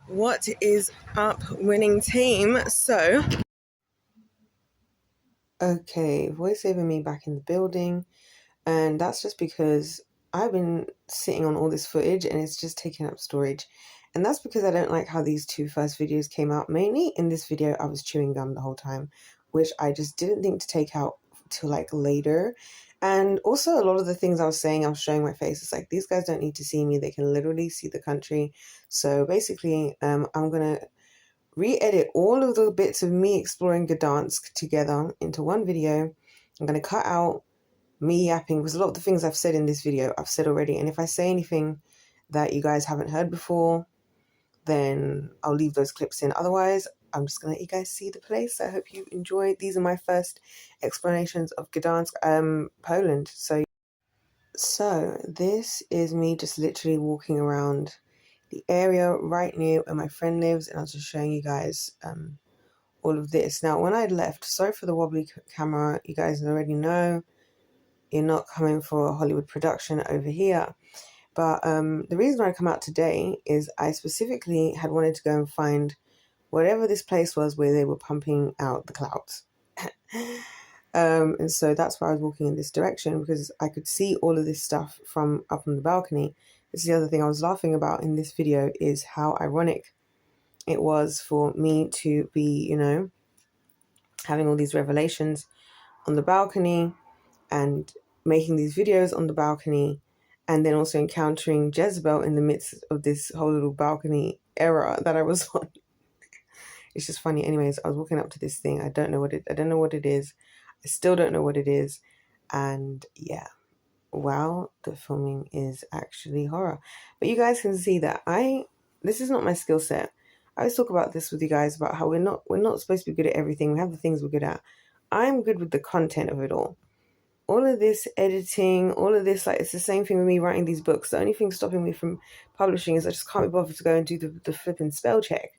What is up, winning team? So, okay, voiceover me back in the building, and that's just because I've been sitting on all this footage and it's just taking up storage. And that's because I don't like how these two first videos came out. Mainly in this video, I was chewing gum the whole time, which I just didn't think to take out till like later. And also a lot of the things I was saying, I was showing my face. It's like, these guys don't need to see me. They can literally see the country. So basically, I'm going to re-edit all of the bits of me exploring Gdansk together into one video. I'm going to cut out me yapping because a lot of the things I've said in this video I've said already, and if I say anything that you guys haven't heard before, then I'll leave those clips in. Otherwise, I'm just going to let you guys see the place. I hope you enjoyed. These are my first explanations of Gdansk, Poland. So this is me just literally walking around the area right near where my friend lives, and I was just showing you guys all of this. Now, when I left, sorry for the wobbly camera, you guys already know you're not coming for a Hollywood production over here. But the reason I come out today is I specifically had wanted to go and find whatever this place was where they were pumping out the clouds. And so that's why I was walking in this direction, because I could see all of this stuff from up on the balcony. This is the other thing I was laughing about in this video, is how ironic it was for me to be, having all these revelations on the balcony and making these videos on the balcony, and then also encountering Jezebel in the midst of this whole little balcony era that I was on. It's just funny. Anyways, I was walking up to this thing. I don't know what it is. I still don't know what it is. And yeah, wow, the filming is actually horror. But you guys can see that this is not my skill set. I always talk about this with you guys about how we're not supposed to be good at everything. We have the things we're good at. I'm good with the content of it all. All of this editing, all of this, like, it's the same thing with me writing these books. The only thing stopping me from publishing is I just can't be bothered to go and do the flipping spell check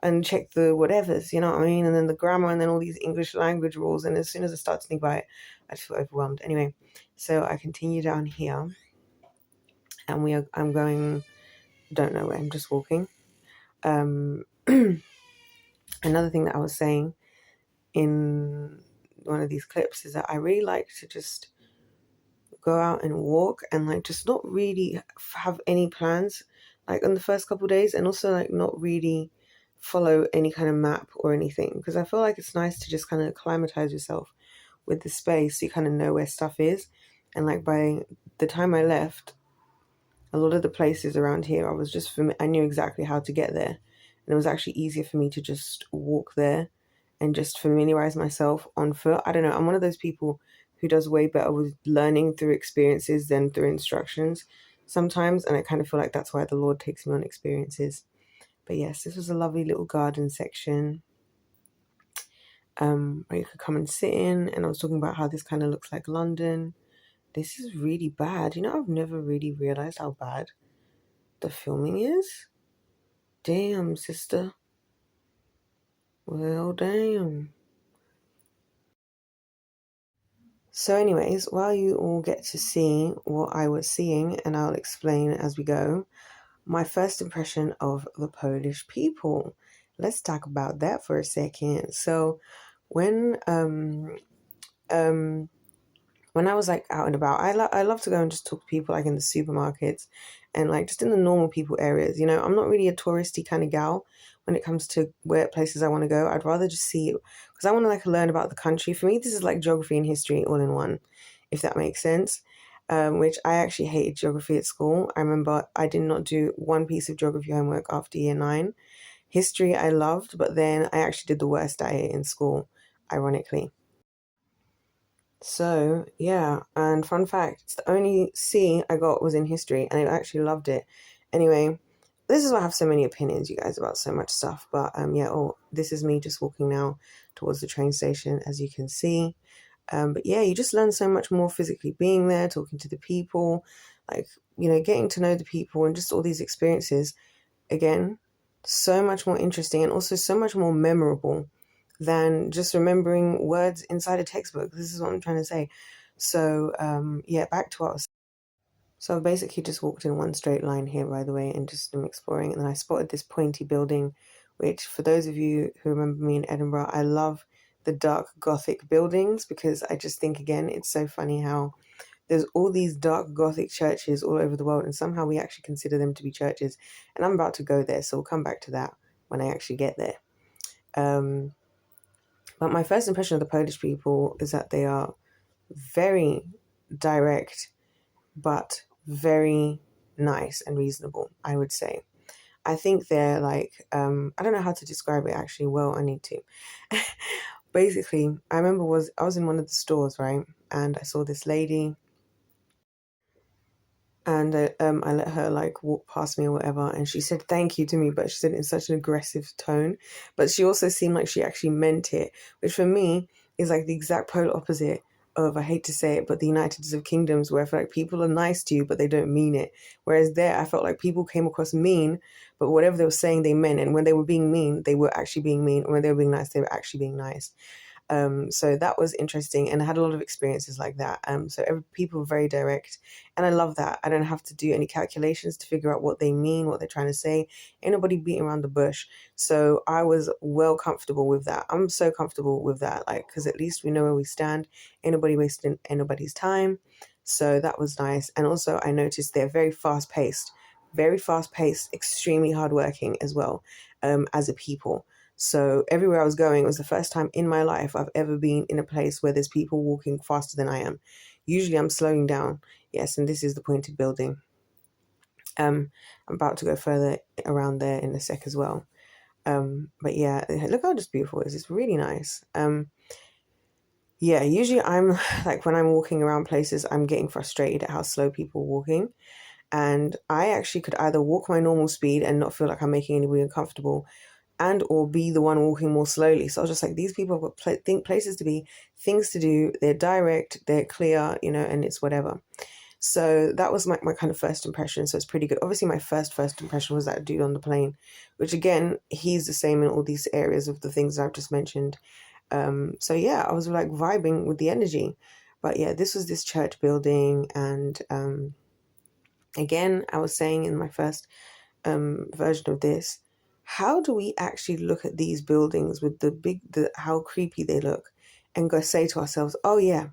and check the whatevers, you know what I mean? And then the grammar, and then all these English language rules. And as soon as I start to think about it, I just feel overwhelmed. Anyway, so I continue down here, and I'm going, don't know where, I'm just walking. Another thing that I was saying in one of these clips is that I really like to just go out and walk and like just not really have any plans like on the first couple of days, and also like not really follow any kind of map or anything, because I feel like it's nice to just kind of acclimatize yourself with the space so you kind of know where stuff is. And like by the time I left, a lot of the places around here I knew exactly how to get there, and it was actually easier for me to just walk there and just familiarize myself on foot. I don't know, I'm one of those people who does way better with learning through experiences than through instructions sometimes, and I kind of feel like that's why the Lord takes me on experiences. But yes, this was a lovely little garden section where you could come and sit in, and I was talking about how this kind of looks like London. This is really bad. I've never really realized how bad the filming is. Damn, sister. Well, damn. So anyways, while you all get to see what I was seeing, and I'll explain as we go, my first impression of the Polish people. Let's talk about that for a second. So when when I was like out and about, I love to go and just talk to people like in the supermarkets and like just in the normal people areas. I'm not really a touristy kind of gal when it comes to where places I want to go. I'd rather just see it because I want to like learn about the country. For me, this is like geography and history all in one, if that makes sense. Which I actually hated geography at school. I remember I did not do one piece of geography homework after year 9. History I loved, but then I actually did the worst at it in school, ironically. So, yeah, and fun fact, it's the only C I got was in history, and I actually loved it. Anyway, this is why I have so many opinions, you guys, about so much stuff. But yeah, this is me just walking now towards the train station, as you can see. But yeah, you just learn so much more physically being there, talking to the people, like, getting to know the people, and just all these experiences. Again, so much more interesting and also so much more memorable than just remembering words inside a textbook. This is what I'm trying to say. So yeah, back to what I was saying. So I've basically just walked in one straight line here, by the way, and just am exploring. And then I spotted this pointy building, which for those of you who remember me in Edinburgh, I love the dark Gothic buildings because I just think, again, it's so funny how there's all these dark Gothic churches all over the world, and somehow we actually consider them to be churches. And I'm about to go there, so we'll come back to that when I actually get there. But my first impression of the Polish people is that they are very direct, but very nice and reasonable, I would say. I think they're like, I don't know how to describe it actually. Well, I need to. Basically, I remember I was in one of the stores, right? And I saw this lady, and I let her like walk past me or whatever, and she said thank you to me, but she said it in such an aggressive tone. But she also seemed like she actually meant it, which for me is like the exact polar opposite of, I hate to say it, but the United of Kingdoms, where I feel like people are nice to you, but they don't mean it. Whereas there, I felt like people came across mean, but whatever they were saying, they meant. And when they were being mean, they were actually being mean. And when they were being nice, they were actually being nice. So that was interesting, and I had a lot of experiences like that. So people were very direct, and I love that. I don't have to do any calculations to figure out what they mean, what they're trying to say. Ain't nobody beating around the bush. So I was well comfortable with that. I'm so comfortable with that, like, because at least we know where we stand. Ain't nobody wasting anybody's time. So that was nice. And also I noticed they're very fast paced, extremely hardworking as well, as a people. So everywhere I was going, it was the first time in my life I've ever been in a place where there's people walking faster than I am. Usually I'm slowing down. Yes, and this is the pointed building. I'm about to go further around there in a sec as well. But yeah, look how just beautiful it is. It's really nice. Yeah, usually I'm like, when I'm walking around places, I'm getting frustrated at how slow people are walking. And I actually could either walk my normal speed and not feel like I'm making anybody uncomfortable, and or be the one walking more slowly. So I was just like, these people have got places to be, things to do. They're direct, they're clear, and it's whatever. So that was my kind of first impression. So it's pretty good. Obviously, my first impression was that dude on the plane, which again, he's the same in all these areas of the things I've just mentioned. So yeah, I was like vibing with the energy. But yeah, this was this church building, and again, I was saying in my first version of this, how do we actually look at these buildings with how creepy they look, and go say to ourselves, oh yeah,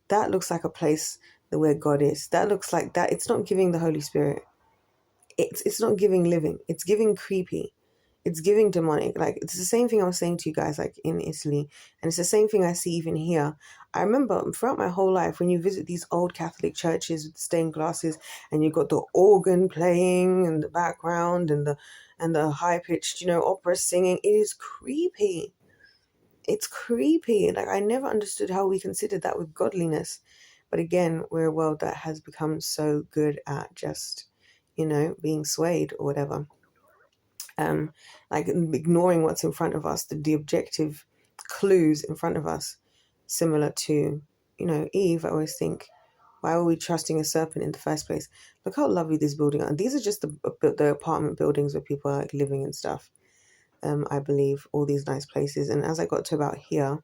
that looks like a place where God is. That looks like that. It's not giving the Holy Spirit. It's not giving living. It's giving creepy. It's giving demonic. Like, it's the same thing I was saying to you guys, like in Italy, and it's the same thing I see even here. I remember throughout my whole life, when you visit these old Catholic churches with stained glasses, and you've got the organ playing in the background, and the high pitched, opera singing. It is creepy. It's creepy. Like, I never understood how we considered that with godliness. But again, we're a world that has become so good at just, being swayed or whatever. Like ignoring what's in front of us, the objective clues in front of us, similar to, Eve. I always think, why were we trusting a serpent in the first place? Look how lovely this building are. These are just the apartment buildings where people are like living and stuff. I believe all these nice places. And as I got to about here,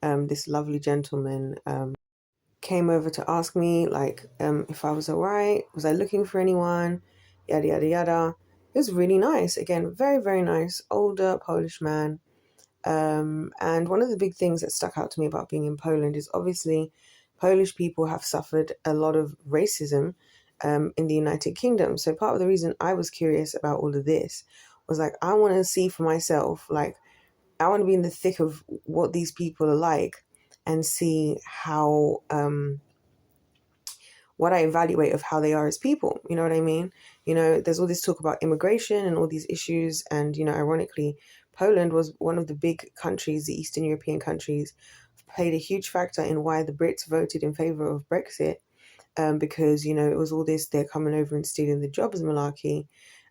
this lovely gentleman came over to ask me like if I was alright, was I looking for anyone, yada yada yada. It was really nice. Again, very, very nice, older Polish man. And one of the big things that stuck out to me about being in Poland is obviously Polish people have suffered a lot of racism in the United Kingdom. So part of the reason I was curious about all of this was like, I want to see for myself, like, I want to be in the thick of what these people are like, and see how what I evaluate of how they are as people. You know what I mean? There's all this talk about immigration and all these issues, and ironically, Poland was one of the big countries, the Eastern European countries, played a huge factor in why the Brits voted in favor of Brexit, because it was all this, they're coming over and stealing the jobs malarkey.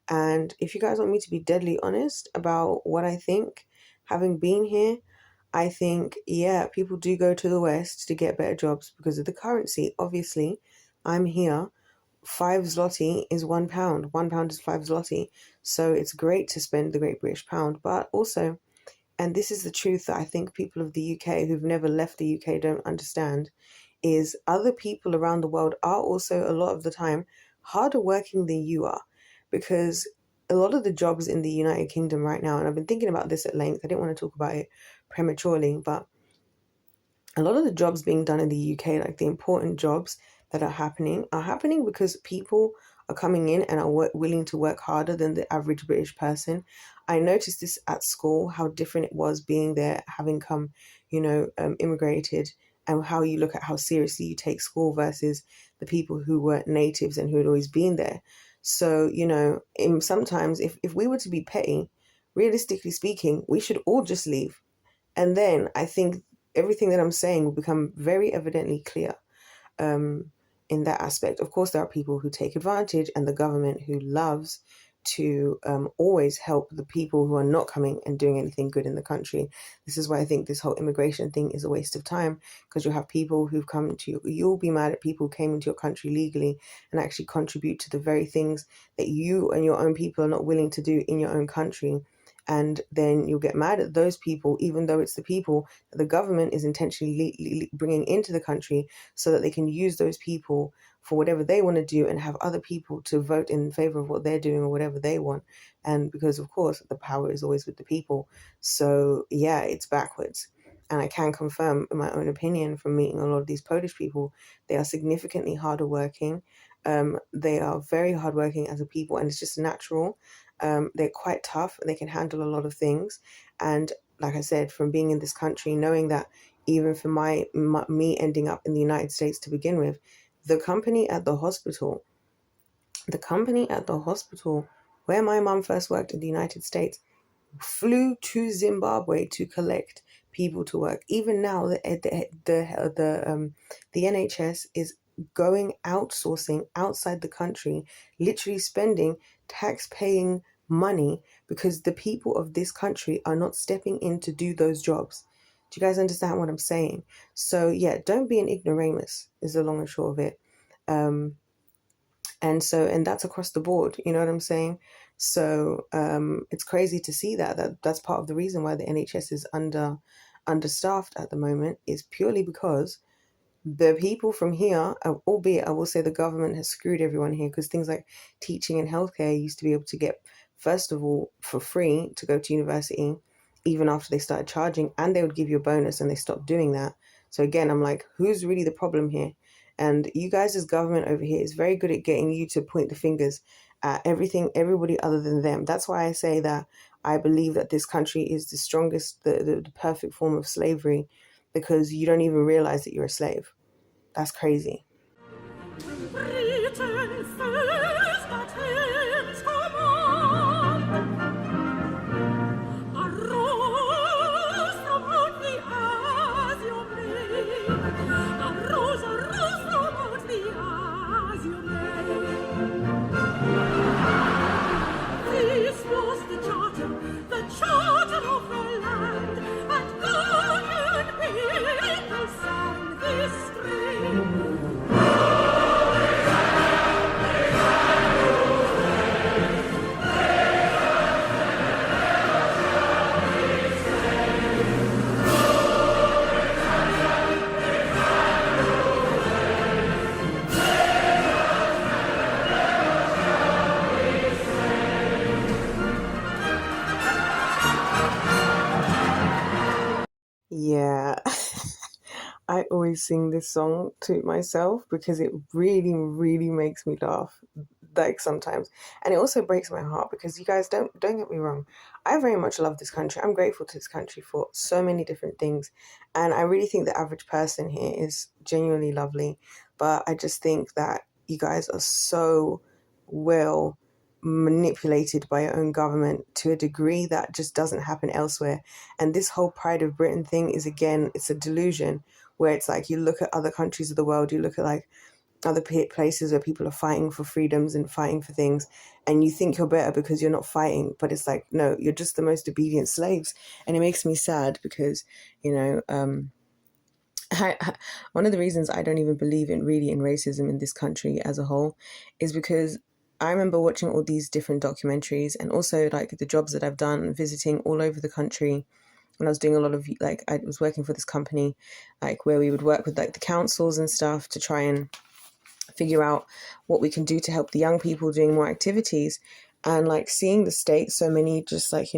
And if you guys want me to be deadly honest about what I think, having been here, I think, yeah, people do go to the West to get better jobs because of the currency. Obviously, I'm here. 5 zloty is £1. £1 is 5 zloty. So it's great to spend the Great British Pound. But also, and this is the truth that I think people of the UK who've never left the UK don't understand, is other people around the world are also a lot of the time harder working than you are, because a lot of the jobs in the United Kingdom right now, and I've been thinking about this at length, I didn't want to talk about it prematurely, but a lot of the jobs being done in the UK, like the important jobs that are happening because people are coming in and are willing to work harder than the average British person. I noticed this at school, how different it was being there, having come, immigrated, and how you look at how seriously you take school versus the people who were natives and who had always been there. So, sometimes if we were to be petty, realistically speaking, we should all just leave. And then I think everything that I'm saying will become very evidently clear um, in that aspect. Of course, there are people who take advantage, and the government who loves to always help the people who are not coming and doing anything good in the country. This is why I think this whole immigration thing is a waste of time, because you'll have people who've come to you, you'll be mad at people who came into your country legally and actually contribute to the very things that you and your own people are not willing to do in your own country. And then you'll get mad at those people, even though it's the people that the government is intentionally bringing into the country so that they can use those people for whatever they want to do and have other people to vote in favor of what they're doing or whatever they want. And because, of course, the power is always with the people. So, yeah, it's backwards. And I can confirm, in my own opinion, from meeting a lot of these Polish people, they are significantly harder working. They are very hardworking as a people, and it's just natural. They're quite tough and they can handle a lot of things. And like I said, from being in this country, knowing that even for me ending up in the United States to begin with, the company at the hospital, where my mum first worked in the United States, flew to Zimbabwe to collect people to work. Even now, the NHS is going outsourcing outside the country, literally spending tax-paying money because the people of this country are not stepping in to do those jobs. Do you guys understand what I'm saying? So yeah, don't be an ignoramus is the long and short of it. And that's across the board, you know what I'm saying? So it's crazy to see that's part of the reason why the NHS is understaffed at the moment, is purely because the people from here, albeit I will say the government has screwed everyone here, because things like teaching and healthcare used to be able to get, first of all, for free to go to university, even after they started charging, and they would give you a bonus, and they stopped doing that. So again, I'm like, who's really the problem here? And you guys as government over here is very good at getting you to point the fingers at everybody other than them. That's why I say that I believe that this country is the strongest, the perfect form of slavery, because you don't even realize that you're a slave. That's crazy. Yeah, I always sing this song to myself because it really, really makes me laugh. Like sometimes, and it also breaks my heart because you guys don't get me wrong. I very much love this country. I'm grateful to this country for so many different things, and I really think the average person here is genuinely lovely. But I just think that you guys are so well manipulated by your own government to a degree that just doesn't happen elsewhere. And this whole Pride of Britain thing is, again, it's a delusion where it's like you look at other countries of the world, you look at like other places where people are fighting for freedoms and fighting for things, and you think you're better because you're not fighting, but it's like, no, you're just the most obedient slaves. And it makes me sad because, you know, one of the reasons I don't even believe in racism in this country as a whole is because I remember watching all these different documentaries, and also like the jobs that I've done visiting all over the country when I was doing a lot of, like, I was working for this company, like, where we would work with, like, the councils and stuff to try and figure out what we can do to help the young people doing more activities. And, like, seeing the state so many just, like,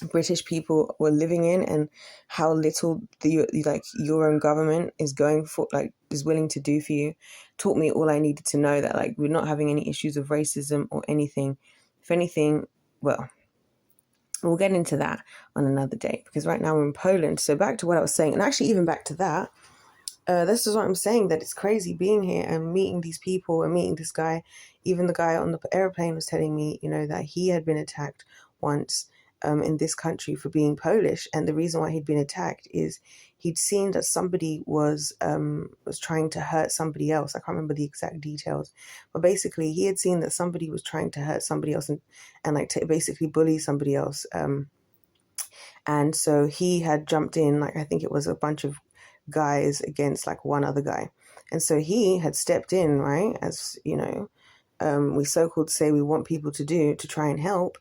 British people were living in, and how little your own government is going for, like, is willing to do for you, taught me all I needed to know, that, like, we're not having any issues of racism or anything. If anything, well, we'll get into that on another day, because right now we're in Poland. So back to what I was saying, and actually even back to that, this is what I'm saying, that it's crazy being here and meeting these people and meeting this guy. Even the guy on the airplane was telling me, that he had been attacked once in this country for being Polish. And the reason why he'd been attacked is he'd seen that somebody was trying to hurt somebody else. I can't remember the exact details, but basically he had seen that somebody was trying to hurt somebody else and like to basically bully somebody else. And so he had jumped in, like, I think it was a bunch of guys against, like, one other guy. And so he had stepped in, right, as, we so-called say we want people to do, to try and help.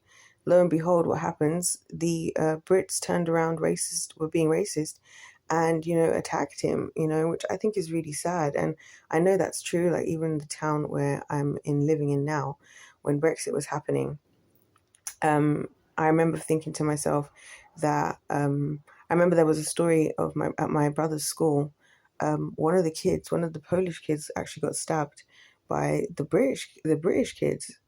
Lo and behold, what happens? The Brits turned around, were being racist, and, attacked him, which I think is really sad. And I know that's true, like, even the town where I'm living in now, when Brexit was happening, I remember thinking to myself that I remember there was a story of at my brother's school. One of the Polish kids, actually got stabbed by the British kids,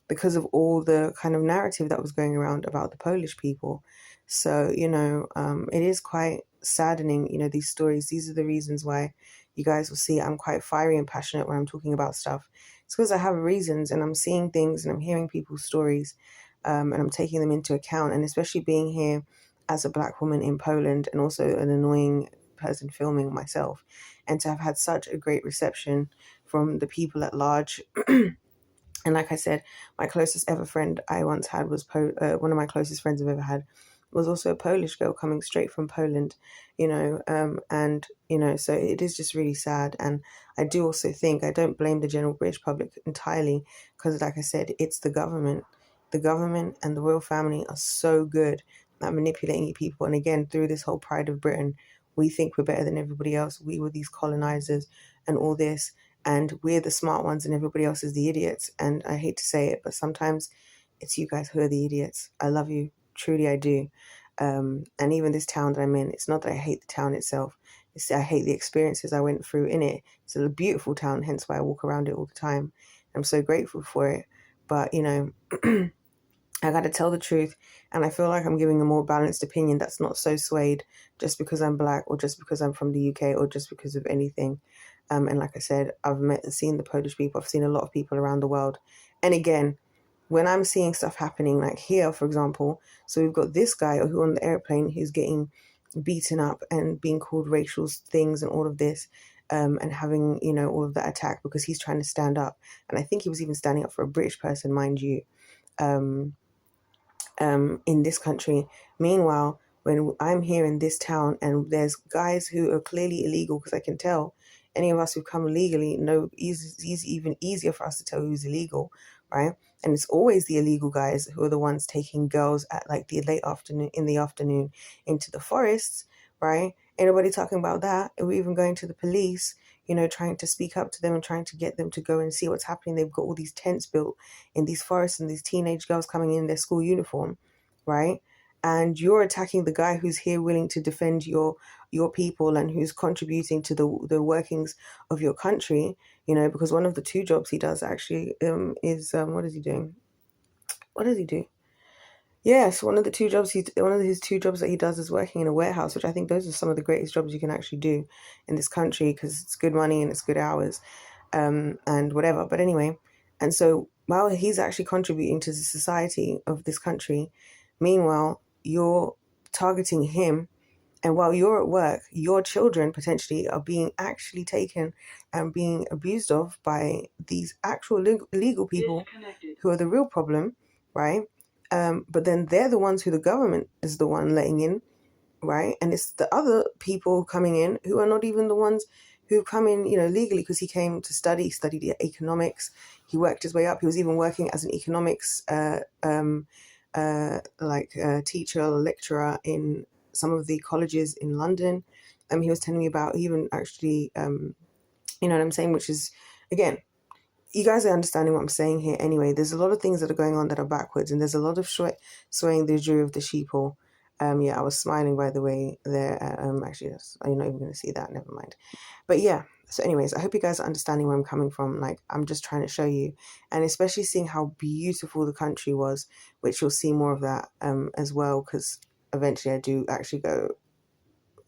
because of all the kind of narrative that was going around about the Polish people. So it is quite saddening. These stories. These are the reasons why you guys will see I'm quite fiery and passionate when I'm talking about stuff. It's because I have reasons, and I'm seeing things, and I'm hearing people's stories. And I'm taking them into account, and especially being here as a Black woman in Poland, and also an annoying person filming myself, and to have had such a great reception from the people at large. And like I said, my closest ever friend I once had was one of my closest friends I've ever had was also a Polish girl coming straight from Poland, so it is just really sad. And I do also think, I don't blame the general British public entirely, because like I said, it's the government. The government and the royal family are so good at manipulating people. And again, through this whole pride of Britain, we think we're better than everybody else. We were these colonizers and all this, and we're the smart ones and everybody else is the idiots. And I hate to say it, but sometimes it's you guys who are the idiots. I love you. Truly, I do. And even this town that I'm in, it's not that I hate the town itself. It's that I hate the experiences I went through in it. It's a beautiful town, hence why I walk around it all the time. I'm so grateful for it. But, I got to tell the truth, and I feel like I'm giving a more balanced opinion that's not so swayed just because I'm Black, or just because I'm from the UK, or just because of anything. And like I said, I've seen the Polish people. I've seen a lot of people around the world. And again, when I'm seeing stuff happening, like here, for example, so we've got this guy who on the airplane who's getting beaten up and being called racial things and all of this, and having, all of that attack because he's trying to stand up. And I think he was even standing up for a British person, mind you. In this country. Meanwhile, when I'm here in this town and there's guys who are clearly illegal, because I can tell any of us who've come illegally know it's even easier for us to tell who's illegal, right? And it's always the illegal guys who are the ones taking girls at like the late afternoon, in the afternoon, into the forests, right? Ain't nobody talking about that. We're even going to the police, trying to speak up to them and trying to get them to go and see what's happening. They've got all these tents built in these forests and these teenage girls coming in their school uniform, right? And you're attacking the guy who's here willing to defend your people and who's contributing to the workings of your country, because one of the two jobs he does actually is what is he doing? What does he do? Yes, one of his two jobs that he does is working in a warehouse, which I think those are some of the greatest jobs you can actually do in this country, because it's good money and it's good hours, and whatever. But anyway, and so while he's actually contributing to the society of this country, meanwhile you're targeting him, and while you're at work, your children potentially are being actually taken and being abused of by these actual illegal people who are the real problem, right? But then they're the ones who the government is the one letting in, right? And it's the other people coming in who are not even the ones who come in, legally, because he came to studied economics. He worked his way up. He was even working as an economics like a teacher or lecturer in some of the colleges in London. He was telling me about even actually, you know what I'm saying, which is, again, you guys are understanding what I'm saying here anyway. There's a lot of things that are going on that are backwards, and there's a lot of swaying the jury of the sheeple. Yeah, I was smiling, by the way, there. Actually, you're not even going to see that. Never mind. But yeah, so anyways, I hope you guys are understanding where I'm coming from. Like, I'm just trying to show you, and especially seeing how beautiful the country was, which you'll see more of that as well, because eventually I do actually go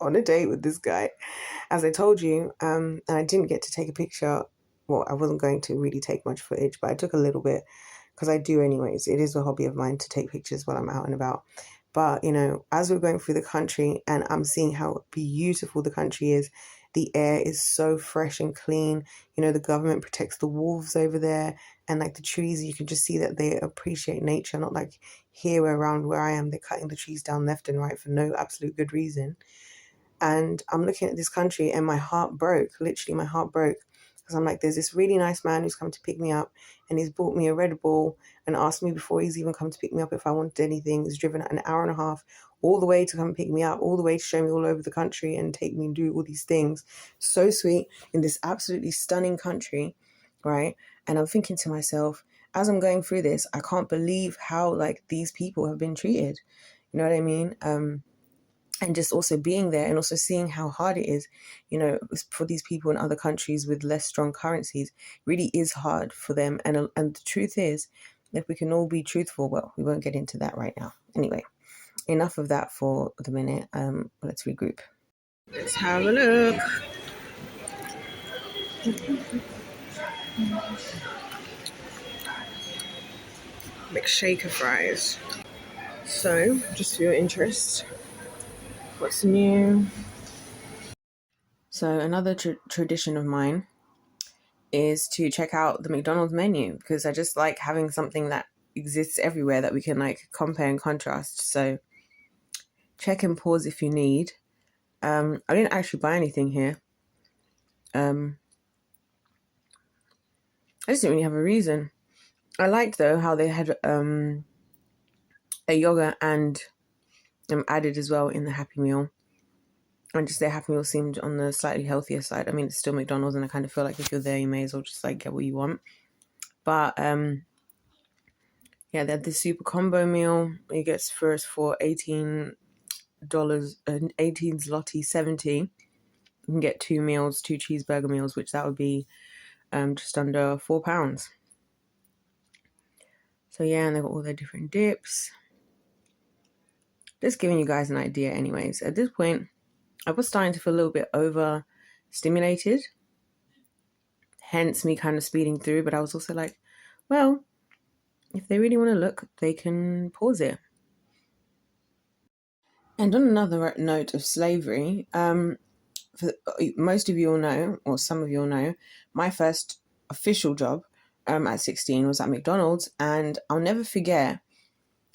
on a date with this guy, as I told you, and I didn't get to take a picture. Well, I wasn't going to really take much footage, but I took a little bit because I do anyways. It is a hobby of mine to take pictures while I'm out and about. But, you know, as we're going through the country and I'm seeing how beautiful the country is, the air is so fresh and clean. You know, the government protects the wolves over there, and like the trees, you can just see that they appreciate nature, not like here around where I am, they're cutting the trees down left and right for no absolute good reason. And I'm looking at this country and my heart broke. Literally, my heart broke. Because I'm like, there's this really nice man who's come to pick me up, and he's bought me a Red Bull and asked me before he's even come to pick me up if I wanted anything. He's driven an hour and a half all the way to come pick me up, all the way to show me all over the country and take me and do all these things. So sweet, in this absolutely stunning country, right? And I'm thinking to myself, as I'm going through this, I can't believe how like these people have been treated. You know what I mean? And just also being there and also seeing how hard it is, you know, for these people in other countries with less strong currencies, really is hard for them. And the truth is, if we can all be truthful, well, we won't get into that right now. Anyway, enough of that for the minute. Let's regroup. Let's have a look. McShaker fries. So, just for your interest, what's new? So, another tradition of mine is to check out the McDonald's menu, because I just like having something that exists everywhere that we can like compare and contrast. So check and pause if you need. I didn't actually buy anything here. I just didn't really have a reason. I liked though how they had a yogurt and added as well in the Happy Meal. And just their Happy Meal seemed on the slightly healthier side. I mean, it's still McDonald's, and I kind of feel like if you're there, you may as well just like get what you want. But yeah, they had this super combo meal. It gets first for $18, 18 zloty 70. You can get 2 meals, 2 cheeseburger meals, which that would be just under £4. So yeah, and they've got all their different dips. Just giving you guys an idea anyways. At this point, I was starting to feel a little bit overstimulated, hence me kind of speeding through, but I was also like, well, if they really want to look, they can pause it. And on another note of slavery, for most of you all know, or some of you all know, my first official job at 16 was at McDonald's, and I'll never forget,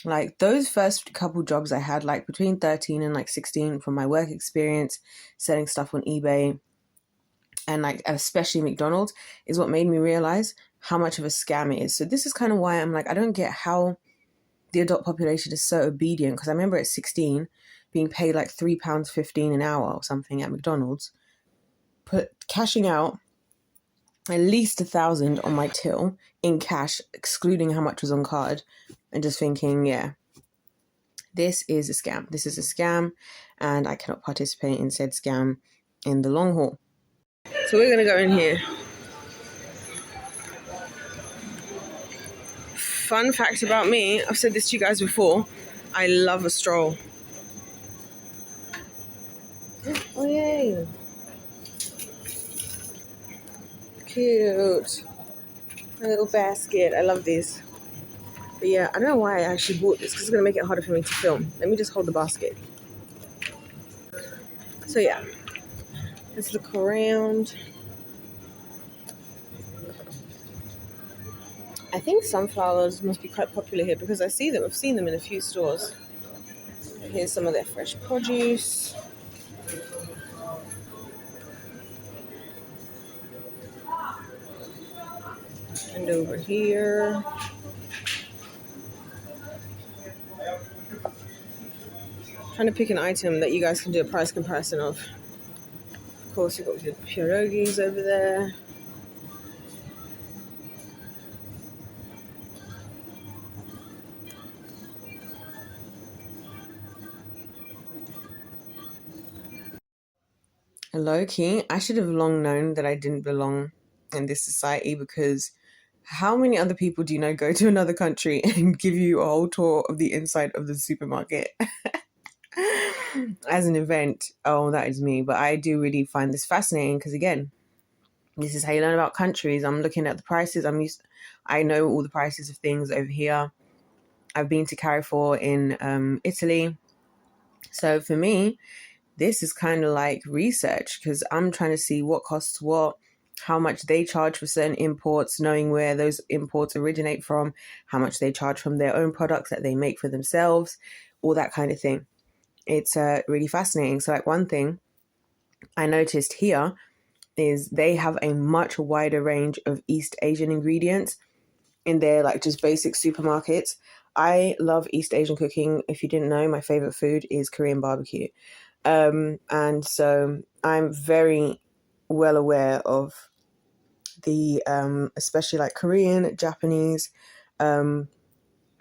like, those first couple jobs I had, like, between 13 and, like, 16 from my work experience, selling stuff on eBay, and, like, especially McDonald's, is what made me realize how much of a scam it is. So this is kind of why I'm like, I don't get how the adult population is so obedient, because I remember at 16 being paid like £3.15 an hour or something at McDonald's, cashing out at least 1,000 on my till in cash, excluding how much was on card, and just thinking, yeah, this is a scam. This is a scam, and I cannot participate in said scam in the long haul. So we're going to go in here. Fun fact about me, I've said this to you guys before, I love a stroll. Oh, yay. Cute. A little basket. I love these. But yeah, I don't know why I actually bought this, because it's going to make it harder for me to film. Let me just hold the basket. So yeah, let's look around. I think sunflowers must be quite popular here, because I've seen them in a few stores. Here's some of their fresh produce. And over here, trying to pick an item that you guys can do a price comparison of. Of course, you've got the pierogies over there. Low key, I should have long known that I didn't belong in this society, because how many other people do you know go to another country and give you a whole tour of the inside of the supermarket as an event? Oh, that is me. But I do really find this fascinating because, again, this is how you learn about countries. I'm looking at the prices. I know all the prices of things over here. I've been to Carrefour in Italy. So for me, this is kind of like research, because I'm trying to see what costs what, how much they charge for certain imports, knowing where those imports originate from, how much they charge from their own products that they make for themselves, all that kind of thing. It's really fascinating. So like one thing I noticed here is they have a much wider range of East Asian ingredients in their like just basic supermarkets. I love East Asian cooking. If you didn't know, my favorite food is Korean barbecue. And so I'm very well aware of the especially like Korean, Japanese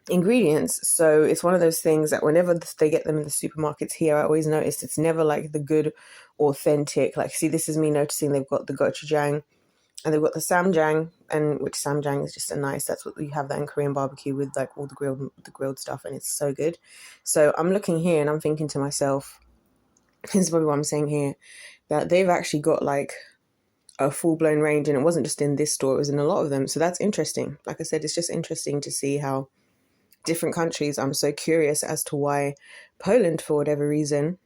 ingredients. So it's one of those things that whenever they get them in the supermarkets here, I always notice it's never like the good, authentic. Like, see, this is me noticing they've got the gochujang and they've got the samjang, and which samjang is just a nice. That's what you have that in Korean barbecue with like all the grilled stuff, and it's so good. So I'm looking here and I'm thinking to myself, this is probably what I'm saying here, that they've actually got like a full-blown range, and it wasn't just in this store, it was in a lot of them. So that's interesting. Like I said, it's just interesting to see how different countries, I'm so curious as to why Poland, for whatever reason,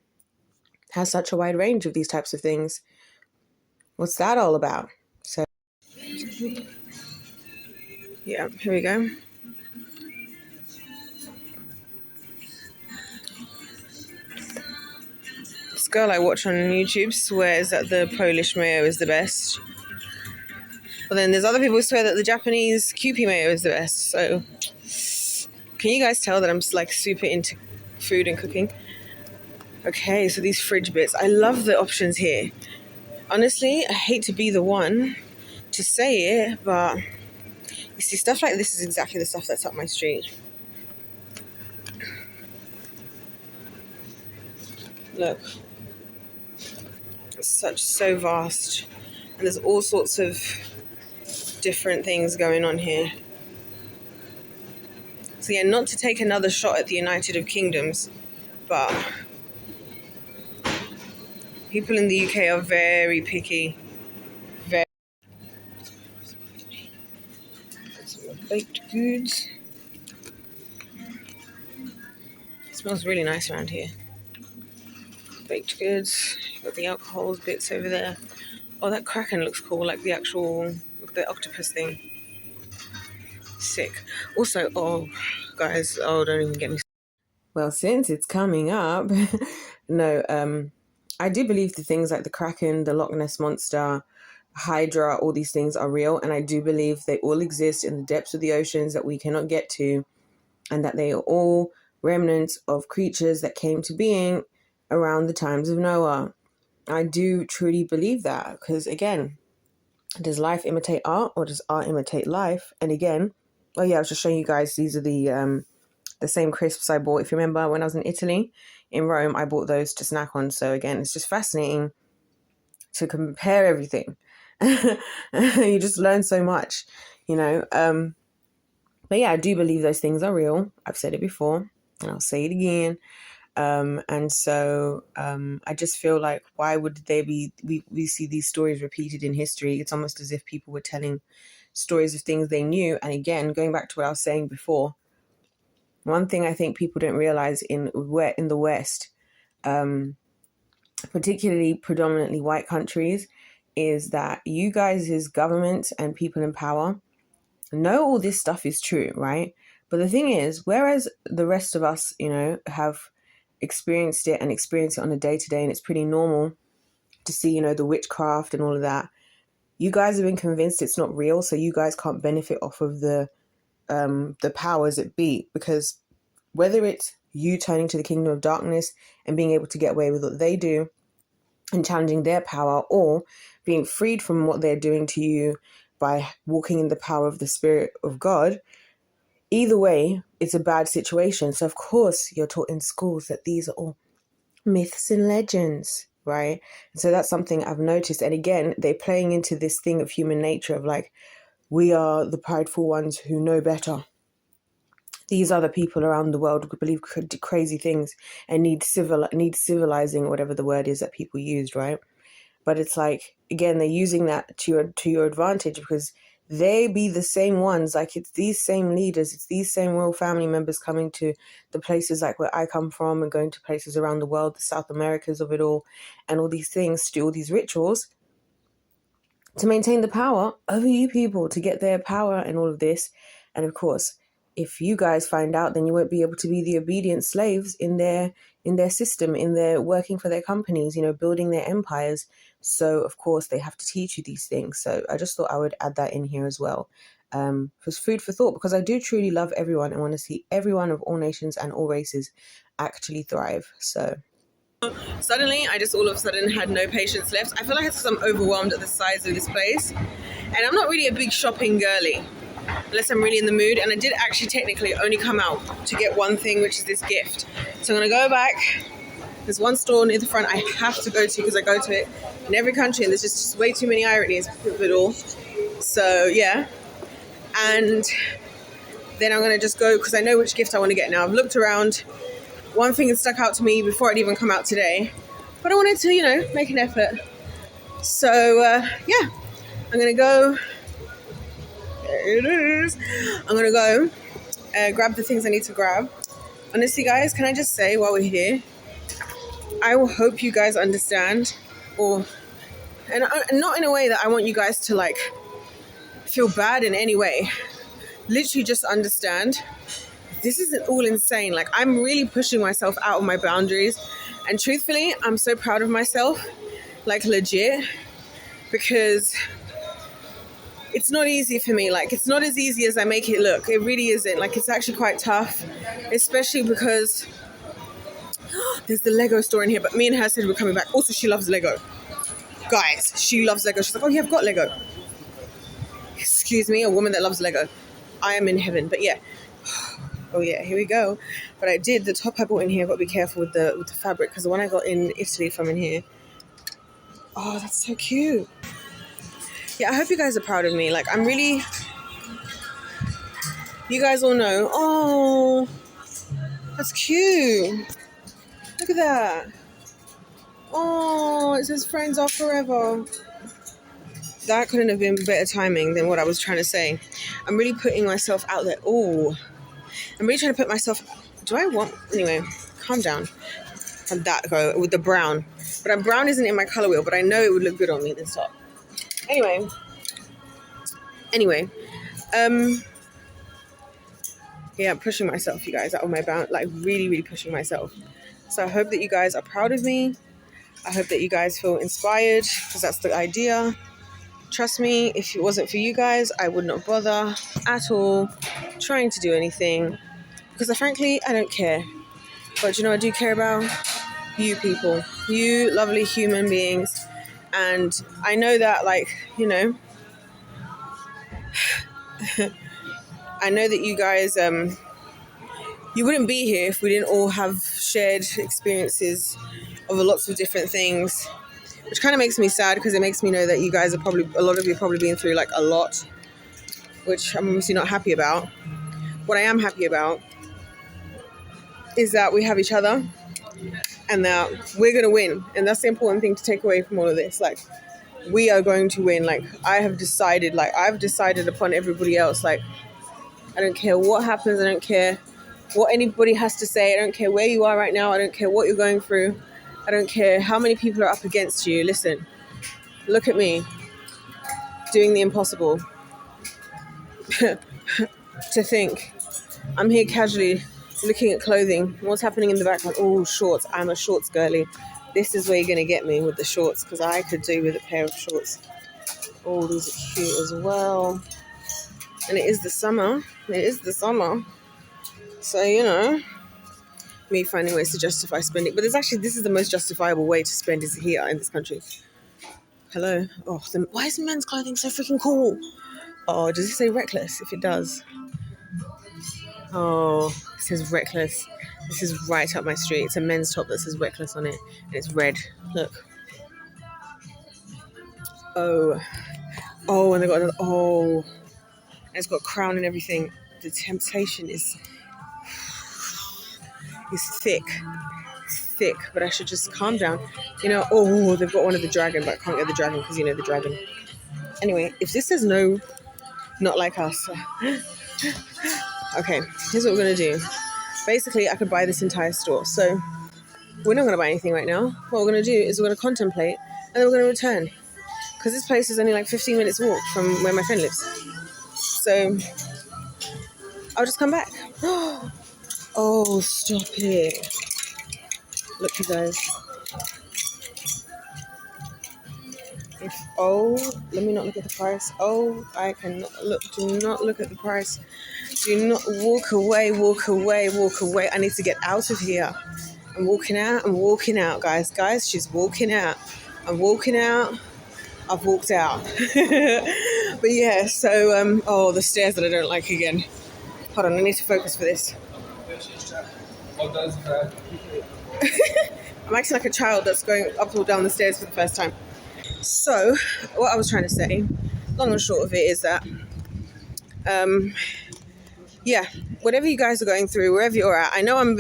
has such a wide range of these types of things. What's that all about? So yeah, here we go. This girl I watch on YouTube swears that the Polish mayo is the best. But then there's other people who swear that the Japanese Kewpie mayo is the best. So can you guys tell that I'm like super into food and cooking? Okay, so these fridge bits. I love the options here. Honestly, I hate to be the one to say it, but you see, stuff like this is exactly the stuff that's up my street. Look. It's so vast. And there's all sorts of different things going on here. So yeah, not to take another shot at the United of Kingdoms, but people in the UK are very picky. Very. Some baked goods. It smells really nice around here. Baked goods. You've got the alcohols bits over there. Oh, that kraken looks cool, like the octopus thing. Sick. Also, oh, guys, oh, don't even get me. Well, since it's coming up, no, I do believe the things like the Kraken, the Loch Ness Monster, Hydra, all these things are real. And I do believe they all exist in the depths of the oceans that we cannot get to, and that they are all remnants of creatures that came to being around the times of Noah. I do truly believe that, because again, does life imitate art, or does art imitate life? And again, oh yeah, I was just showing you guys, these are the same crisps I bought. If you remember when I was in Italy, in Rome, I bought those to snack on. So again, it's just fascinating to compare everything. You just learn so much, you know. But yeah, I do believe those things are real. I've said it before and I'll say it again. And so I just feel like, why would there be, we see these stories repeated in history. It's almost as if people were telling stories of things they knew. And again, going back to what I was saying before, one thing I think people don't realize in the West, particularly predominantly white countries, is that you guys' government and people in power know all this stuff is true, right? But the thing is, whereas the rest of us, you know, have experienced it and experience it on a day-to-day, and it's pretty normal to see, you know, the witchcraft and all of that, you guys have been convinced it's not real, so you guys can't benefit off of the powers that be, because whether it's you turning to the kingdom of darkness and being able to get away with what they do and challenging their power, or being freed from what they're doing to you by walking in the power of the Spirit of God. Either way, it's a bad situation. So of course you're taught in schools that these are all myths and legends, right? So that's something I've noticed. And again, they're playing into this thing of human nature of like, we are the prideful ones who know better. These other people around the world who believe crazy things and need civilizing, whatever the word is that people used, right? But it's like, again, they're using that to your advantage, because they be the same ones. Like, it's these same leaders, it's these same royal family members coming to the places like where I come from and going to places around the world, the South Americas of it all, and all these things, to do all these rituals to maintain the power over you people, to get their power and all of this. And of course, if you guys find out, then you won't be able to be the obedient slaves in their system, in their working for their companies, building their empires. So of course they have to teach you these things. So I just thought I would add that in here as well, for food for thought, because I do truly love everyone and want to see everyone of all nations and all races actually thrive. So suddenly, I just all of a sudden had no patience left. I feel like I'm overwhelmed at the size of this place. And I'm not really a big shopping girly, unless I'm really in the mood. And I did actually technically only come out to get one thing, which is this gift. So I'm going to go back. There's one store near the front I have to go to, because I go to it in every country. And there's just way too many ironies with it all. So, yeah. And then I'm going to just go, because I know which gift I want to get now. I've looked around. One thing that stuck out to me before I'd even come out today, but I wanted to, make an effort. So, yeah, I'm going to go. There it is. I'm going to go grab the things I need to grab. Honestly, guys, can I just say while we're here, I will hope you guys understand, and not in a way that I want you guys to, like, feel bad in any way. Literally just understand. This isn't all insane. Like, I'm really pushing myself out of my boundaries. And truthfully, I'm so proud of myself. Like, legit. Because it's not easy for me. Like, it's not as easy as I make it look. It really isn't. Like, it's actually quite tough. Especially because there's the Lego store in here. But me and her said we're coming back. Also, she loves Lego. Guys, she loves Lego. She's like, oh, yeah, I've got Lego. Excuse me, a woman that loves Lego. I am in heaven. But yeah. Oh yeah, here we go. But I did, the top I bought in here, I've got to be careful with the fabric, because the one I got in Italy from in here, oh, that's so cute. Yeah, I hope you guys are proud of me. Like, I'm really, you guys all know, oh, that's cute. Look at that. Oh, it says friends are forever. That couldn't have been better timing than what I was trying to say. I'm really putting myself out there. Oh, I'm really trying to put myself, anyway, calm down. And that go with the brown. But brown isn't in my color wheel, but I know it would look good on me this top. Anyway. Yeah, I'm pushing myself, you guys, out of my bound, like really, really pushing myself. So I hope that you guys are proud of me. I hope that you guys feel inspired, because that's the idea. Trust me, if it wasn't for you guys, I would not bother at all trying to do anything, because frankly, I don't care. But I do care about you people, you lovely human beings. And I know that, like, I know that you guys, you wouldn't be here if we didn't all have shared experiences of lots of different things, which kind of makes me sad, because it makes me know that you guys a lot of you are probably been through like a lot, which I'm obviously not happy about. What I am happy about is that we have each other, and that we're going to win. And that's the important thing to take away from all of this. Like, we are going to win. Like, I've decided upon everybody else. Like, I don't care what happens. I don't care what anybody has to say. I don't care where you are right now. I don't care what you're going through. I don't care how many people are up against you. Listen, look at me doing the impossible. To think I'm here casually looking at clothing. What's happening in the background? Oh, shorts. I'm a shorts girly. This is where you're going to get me with the shorts, because I could do with a pair of shorts. Oh, these are cute as well. And it is the summer. So, me finding ways to justify spending. But this is the most justifiable way to spend is here in this country. Hello? Oh, why is men's clothing so freaking cool? Oh, does it say reckless? If it does. Oh, it says reckless. This is right up my street. It's a men's top that says reckless on it. And it's red. Look. Oh. Oh, and they got another. Oh. And it's got a crown and everything. The temptation is thick. It's thick, but I should just calm down. You know, oh, they've got one of the dragon, but I can't get the dragon because you know the dragon. Anyway, if this says no, not like us. Okay, here's what we're going to do. Basically, I could buy this entire store. So we're not going to buy anything right now. What we're going to do is we're going to contemplate and then we're going to return. Because this place is only like 15 minutes walk from where my friend lives. So I'll just come back. Oh, stop it. Look, you guys. Let me not look at the price. Oh, I cannot look. Do not look at the price. Do not walk away. I need to get out of here. I'm walking out, guys. Guys, she's walking out. I'm walking out. I've walked out. But yeah, so, the stairs that I don't like again. Hold on, I need to focus for this. I'm acting like a child that's going up or down the stairs for the first time. So, what I was trying to say, long and short of it, is that, whatever you guys are going through, wherever you're at, I know I'm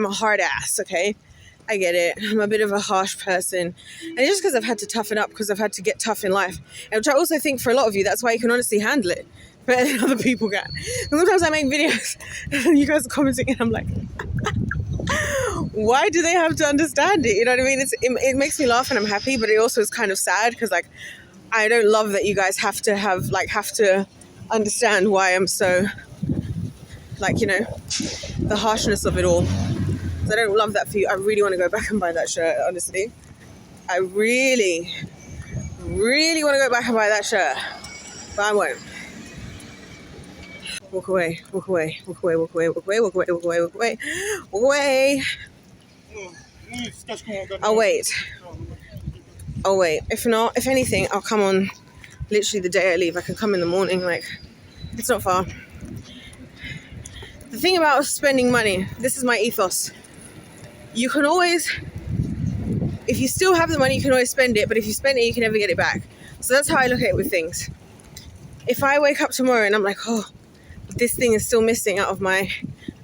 a hard ass, okay? I get it. I'm a bit of a harsh person. And it's just because I've had to toughen up, because I've had to get tough in life. And which I also think for a lot of you, that's why you can honestly handle it better than other people can. And sometimes I make videos and you guys are commenting and I'm like, why do they have to understand it? You know what I mean? It makes me laugh and I'm happy, but it also is kind of sad because like I don't love that you guys have to understand why I'm so like, you know, the harshness of it all. So I don't love that for you. I really want to go back and buy that shirt, honestly. I really, really want to go back and buy that shirt, but I won't. Walk away. I'll wait. If not, if anything, I'll come on literally the day I leave. I can come in the morning, like, it's not far. The thing about spending money, this is my ethos. You can always, if you still have the money, you can always spend it, but if you spend it, you can never get it back. So that's how I look at it with things. If I wake up tomorrow and I'm like, oh, this thing is still missing out of my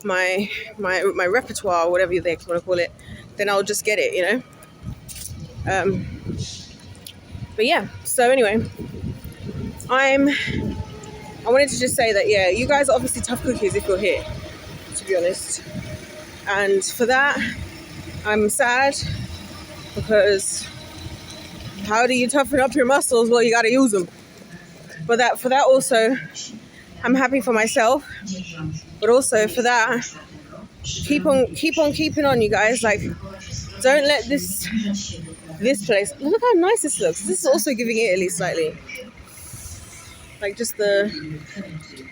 repertoire, or whatever you want to call it, then I'll just get it, you know. But yeah, so anyway, I wanted to just say that, yeah, you guys are obviously tough cookies if you're here, to be honest. And for that, I'm sad, because how do you toughen up your muscles? Well, you got to use them. But for that also, I'm happy for myself, but also for that, keep on keeping on, you guys. Like, don't let this place, look how nice this looks. This is also giving Italy slightly. Like it's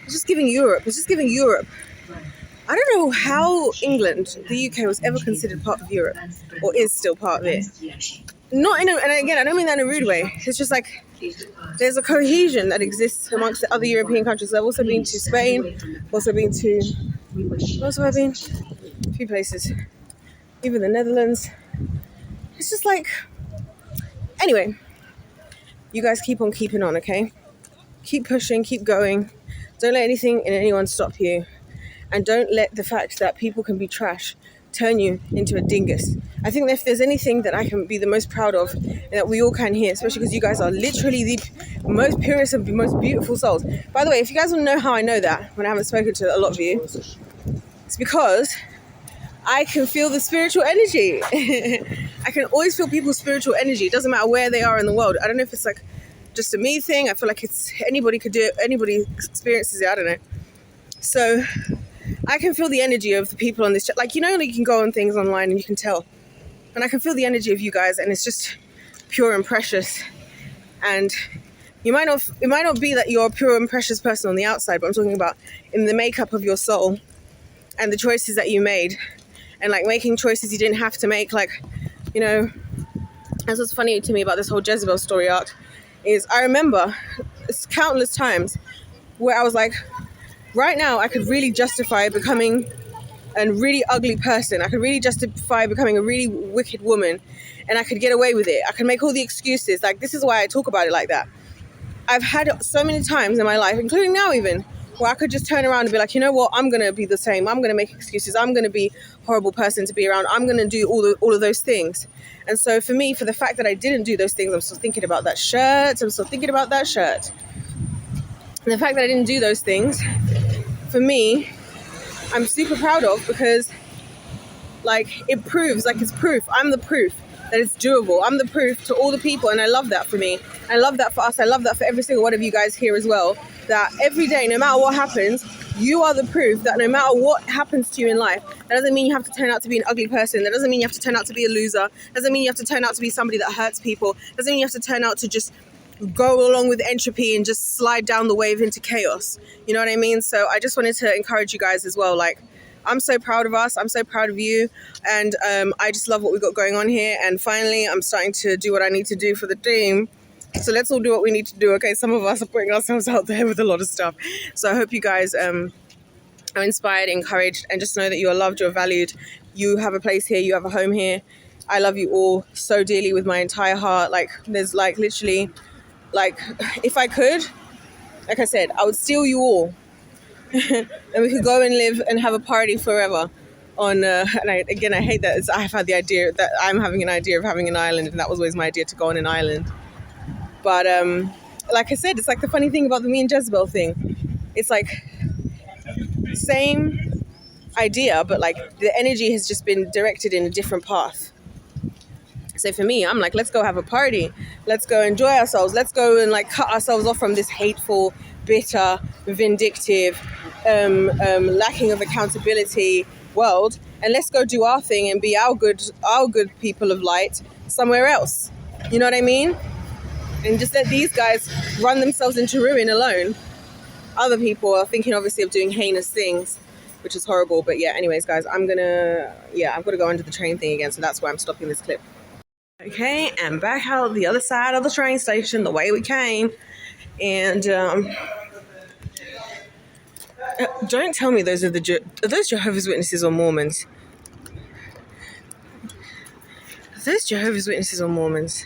just giving Europe. I don't know how England, the UK, was ever considered part of Europe, or is still part of it. And again, I don't mean that in a rude way. It's just like, there's a cohesion that exists amongst the other European countries. I've also been to Spain, where have I been? A few places. Even the Netherlands. It's just like, anyway, you guys keep on keeping on, okay? Keep pushing, keep going. Don't let anything and anyone stop you. And don't let the fact that people can be trash turn you into a dingus. I think that if there's anything that I can be the most proud of, and that we all can here, especially because you guys are literally the most purest and most beautiful souls. By the way, if you guys want to know how I know that, when I haven't spoken to a lot of you, it's because I can feel the spiritual energy. I can always feel people's spiritual energy. It doesn't matter where they are in the world. I don't know if it's like just a me thing. I feel like it's anybody could do it. Anybody experiences it. I don't know. So I can feel the energy of the people on this chat. Like, you know, you can go on things online and you can tell. And I can feel the energy of you guys, and it's just pure and precious. And it might not be that you're a pure and precious person on the outside, but I'm talking about in the makeup of your soul and the choices that you made and like making choices you didn't have to make. Like, you know, that's what's funny to me about this whole Jezebel story arc is I remember it's countless times where I was like, right now I could really justify becoming a really ugly person. I could really justify becoming a really wicked woman, and I could get away with it. I could make all the excuses. Like, this is why I talk about it like that. I've had so many times in my life, including now even, where I could just turn around and be like, you know what, I'm going to be the same. I'm going to make excuses. I'm going to be a horrible person to be around. I'm going to do all of those things. And so for me, for the fact that I didn't do those things, I'm still thinking about that shirt. And the fact that I didn't do those things, for me, I'm super proud of, because like it proves, like it's proof. I'm the proof that it's doable. I'm the proof to all the people, and I love that for me. I love that for us. I love that for every single one of you guys here as well, that every day, no matter what happens, you are the proof that no matter what happens to you in life, that doesn't mean you have to turn out to be an ugly person. That doesn't mean you have to turn out to be a loser. Doesn't mean you have to turn out to be somebody that hurts people. Doesn't mean you have to turn out to just go along with entropy and just slide down the wave into chaos. You know what I mean? So I just wanted to encourage you guys as well. Like, I'm so proud of us. I'm so proud of you. And I just love what we've got going on here. And finally, I'm starting to do what I need to do for the team. So let's all do what we need to do. Okay, some of us are putting ourselves out there with a lot of stuff. So I hope you guys are inspired, encouraged, and just know that you are loved, you're valued. You have a place here. You have a home here. I love you all so dearly with my entire heart. Like, there's like literally, like, if I could, like I said, I would steal you all. And we could go and live and have a party forever on and I hate that I've had the idea that I'm having an idea of having an island, and that was always my idea, to go on an island. But like I said, it's like the funny thing about the me and Jezebel thing. It's like same idea, but like the energy has just been directed in a different path. So for me, I'm like, let's go have a party. Let's go enjoy ourselves. Let's go and like cut ourselves off from this hateful, bitter, vindictive, lacking of accountability world. And let's go do our thing and be our good people of light somewhere else. You know what I mean? And just let these guys run themselves into ruin alone. Other people are thinking obviously of doing heinous things, which is horrible. But yeah, anyways, guys, I've got to go under the train thing again. So that's why I'm stopping this clip. Okay, and back out the other side of the train station, the way we came. And don't tell me are those Jehovah's Witnesses or Mormons? Are those Jehovah's Witnesses or Mormons?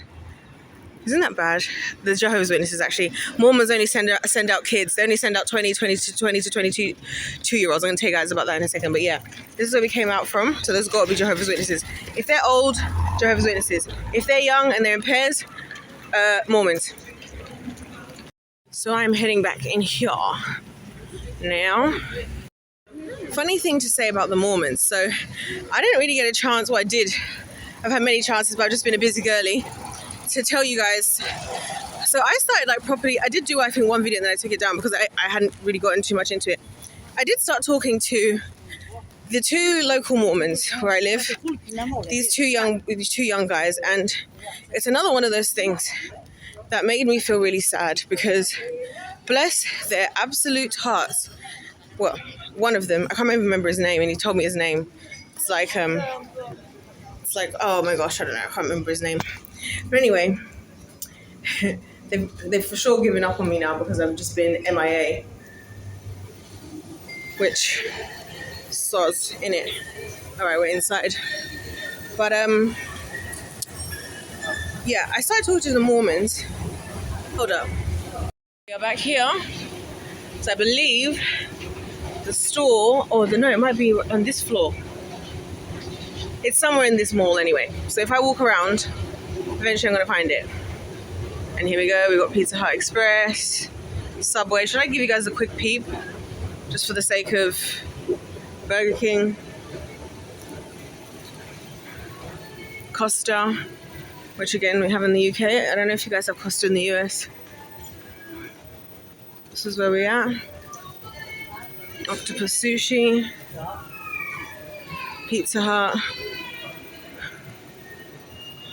Isn't that bad? The Jehovah's Witnesses, actually. Mormons only send out kids. They only send out 20 to 22-year-olds. I'm going to tell you guys about that in a second. But yeah, this is where we came out from. So there's got to be Jehovah's Witnesses. If they're old, Jehovah's Witnesses. If they're young and they're in pairs, Mormons. So I'm heading back in here now. Funny thing to say about the Mormons. So I didn't really get a chance. Well, I did. I've had many chances, but I've just been a busy girly to tell you guys. So I started like properly. I did do, I think, one video and then I took it down because I hadn't really gotten too much into it. I did start talking to the two local Mormons where I live. These two young guys, and it's another one of those things that made me feel really sad because bless their absolute hearts. Well, one of them, I can't even remember his name, and he told me his name. It's like, oh my gosh, I don't know, I can't remember his name. But anyway, they've for sure given up on me now because I've just been MIA. Which, soz, innit? Alright, we're inside. But, yeah, I started talking to the Mormons. Hold up. We are back here. So I believe the store, it might be on this floor. It's somewhere in this mall anyway. So if I walk around, eventually I'm going to find it. And here we go. We've got Pizza Hut Express, Subway. Should I give you guys a quick peep? Just for the sake of Burger King. Costa, which again we have in the UK. I don't know if you guys have Costa in the US. This is where we're at. Octopus Sushi. Pizza Hut.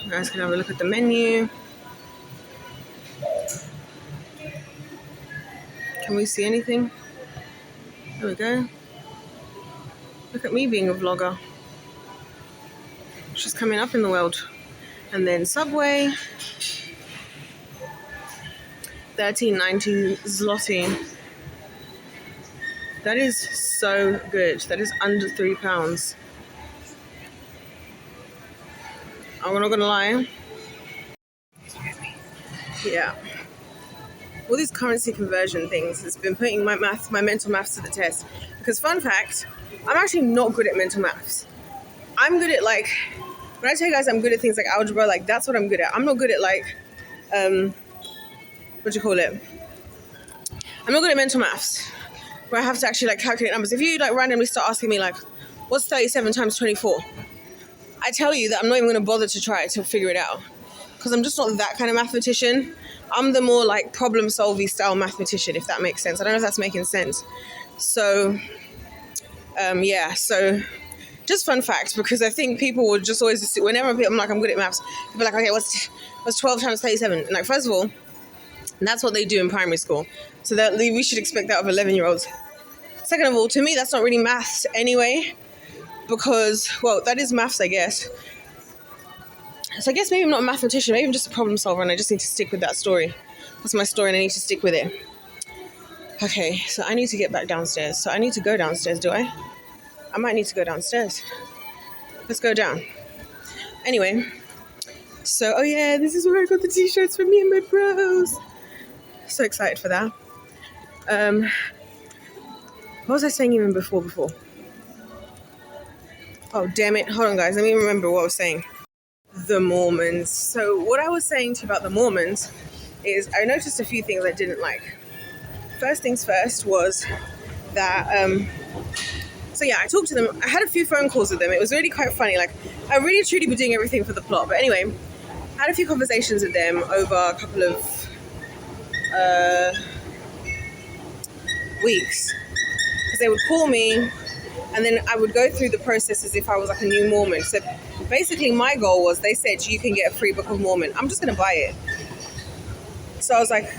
You guys can have a look at the menu. Can we see anything? There we go. Look at me being a vlogger. She's coming up in the world. And then Subway, 13.90 zloty. That is so good. That is under £3. I'm not gonna lie. Yeah. All these currency conversion things has been putting my mental maths to the test. Because fun fact, I'm actually not good at mental maths. I'm good at like, when I tell you guys I'm good at things like algebra, like that's what I'm good at. I'm not good at like, what do you call it? I'm not good at mental maths, where I have to actually like calculate numbers. If you like randomly start asking me like, what's 37 times 24? I tell you that I'm not even going to bother to try to figure it out. Because I'm just not that kind of mathematician. I'm the more like problem-solving style mathematician, if that makes sense. I don't know if that's making sense. So, yeah. So, just fun fact, because I think people would just always assume, whenever I'm like, I'm good at maths, people are like, okay, what's 12 times 37? And like, first of all, that's what they do in primary school. So that we should expect that of 11-year-olds. Second of all, to me, that's not really maths anyway, because, well, that is maths, I guess. So I guess maybe I'm not a mathematician, maybe I'm just a problem solver and I just need to stick with that story. That's my story and I need to stick with it. Okay, so I need to get back downstairs. So I need to go downstairs, do I? I might need to go downstairs. Let's go down. Anyway, so, oh yeah, this is where I got the t-shirts for me and my bros. So excited for that. What was I saying even before? Oh, damn it. Hold on, guys. Let me remember what I was saying. The Mormons. So what I was saying to you about the Mormons is I noticed a few things I didn't like. First things first was that, so yeah, I talked to them. I had a few phone calls with them. It was really quite funny. Like, I really truly be doing everything for the plot. But anyway, I had a few conversations with them over a couple of weeks. Because they would call me and then I would go through the process as if I was like a new Mormon. So basically my goal was, they said you can get a free Book of Mormon. I'm just going to buy it. So I was like,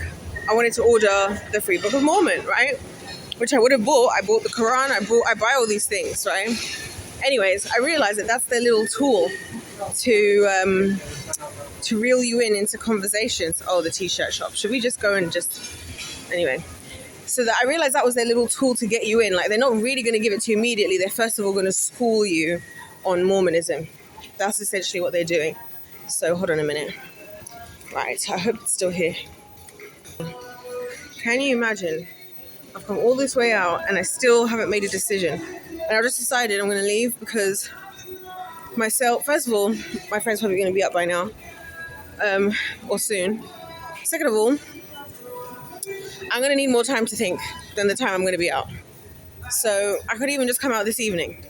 I wanted to order the free Book of Mormon, right? Which I would have bought. I bought the Quran. I buy all these things, right? Anyways, I realized that that's their little tool to reel you into conversations. Oh, the t-shirt shop. Should we just go and just... Anyway. So that I realized that was their little tool to get you in. Like, they're not really going to give it to you immediately. They're first of all going to school you on Mormonism. That's essentially what they're doing. So hold on a minute. Right, I hope it's still here. Can you imagine? I've come all this way out and I still haven't made a decision. And I just decided I'm going to leave because first of all, my friend's probably going to be up by now, or soon. Second of all, I'm going to need more time to think than the time I'm going to be out. So I could even just come out this evening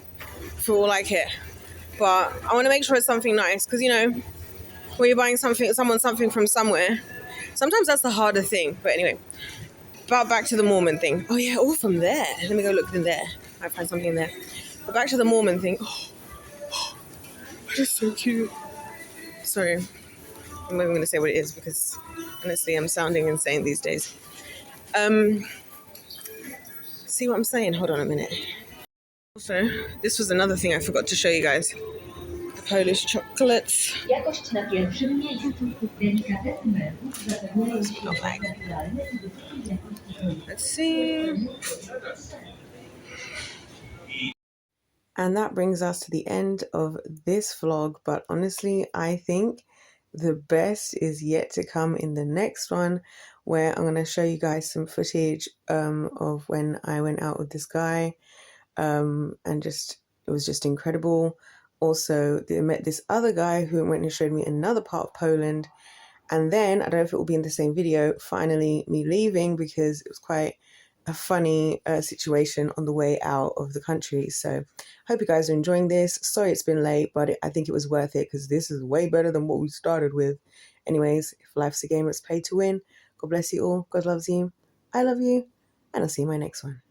for all I care. But I want to make sure it's something nice because, you know, when you're buying someone something from somewhere, sometimes that's the harder thing. But anyway, back to the Mormon thing. Oh yeah, all from there. Let me go look in there. I find something in there. But back to the Mormon thing. Oh, that is so cute. Sorry, I'm not even going to say what it is because honestly, I'm sounding insane these days. See what I'm saying? Hold on a minute. Also, this was another thing I forgot to show you guys. The Polish chocolates. Let's see. And that brings us to the end of this vlog. But honestly, I think the best is yet to come in the next one, where I'm going to show you guys some footage of when I went out with this guy. And it was just incredible. Also, they met this other guy who went and showed me another part of Poland. And then, I don't know if it will be in the same video, finally me leaving because it was quite a funny situation on the way out of the country. So hope you guys are enjoying this. Sorry it's been late, but I think it was worth it because this is way better than what we started with. Anyways, if life's a game, it's pay to win. God bless you all. God loves you. I love you. And I'll see you in my next one.